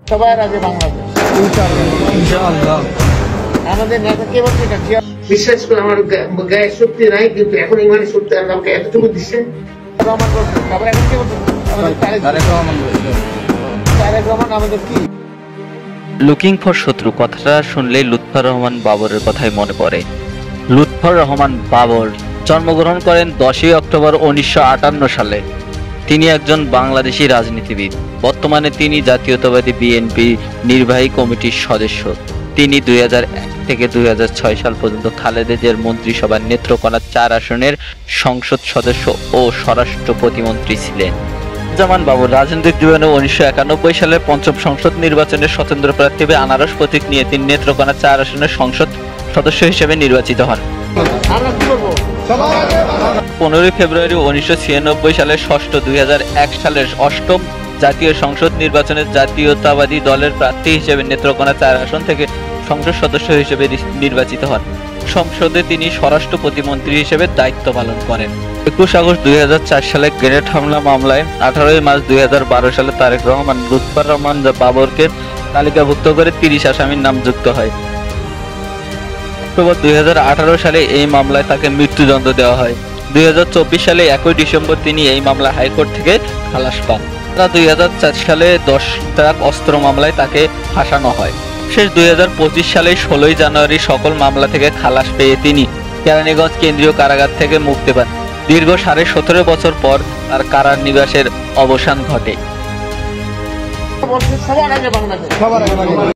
সবার আগে বাংলাদেশ ইনশাআল্লাহ। আমাদের নেতা কে বলছে এটা বিশ্বাস করে আমার গায়ে শক্তি নাই, কিন্তু এখন ইমানের শক্তি আমাকে এতটুকু দিচ্ছেন। রহমান বলছে, তারপর এখন কে বলছে আমাদের তারেক রহমান আমাদের কি লুকিং ফর শত্রু কথাটা শুনলেই লুৎফর রহমান বাবরের কথাই মনে পড়ে। লুৎফর রহমান বাবর জন্মগ্রহণ করেন 10ই অক্টোবর 1958 সালে। তিনি একজন বাংলাদেশি রাজনীতিবিদ। বর্তমানে তিনি জাতীয়তাবাদী বিএনপি নির্বাহী কমিটির সদস্য। তিনি 2001 থেকে 2006 সাল পর্যন্ত খালেদা জিয়ার মন্ত্রিসভার নেত্রকোনা 4 আসনের সংসদ সদস্য ও স্বরাষ্ট্র প্রতিমন্ত্রী ছিলেন। জামান বাবর রাজনৈতিক জীবনে 1991 সালে পঞ্চম সংসদ নির্বাচনে স্বতন্ত্র প্রার্থী হিসেবে আনারস প্রতীক নিয়ে তিনি নেত্রকোনা 4 আসনের সংসদ সদস্য হিসেবে নির্বাচিত হন। আমরা কি করবো? 15 ফেব্রুয়ারি 1996 সালের 6ষ্ঠ 2001 সালের 8ম জাতীয় সংসদ নির্বাচনে জাতীয়তাবাদী দলের প্রার্থী হিসেবে নেত্রকোনা 4 আসন থেকে সংসদ সদস্য হিসেবে নির্বাচিত হন। সংসদে তিনি স্বরাষ্ট্র প্রতিমন্ত্রী হিসেবে দায়িত্ব পালন করেন। 21 আগস্ট 2004 সালে গ্রেনেড হামলা মামলায় 18 মার্চ 2012 সালে তারেক রহমান লুৎফর রহমান বাবরকে তালিকাভুক্ত করে 30 আসামির নাম যুক্ত হয়। অক্টোবর 2018 সালে এই মামলায় তাকে মৃত্যুদণ্ড দেওয়া হয়। 2024 সালে 1 ডিসেম্বর তিনি এই মামলা হাইকোর্ট থেকে খালাস পান। 2004 সালে 10 ট্রাক অস্ত্র মামলায় তাকে ফাঁসানো হয়। শেষ 2025 সালে 16 জানুয়ারি সকল মামলা থেকে খালাস পেয়ে তিনি কেরানীগঞ্জ কেন্দ্রীয় কারাগার থেকে মুক্তি পান। দীর্ঘ 17.5 বছর পর তার কারানিবাসের অবসান ঘটে। বলছে সবার আগে বাংলাদেশ।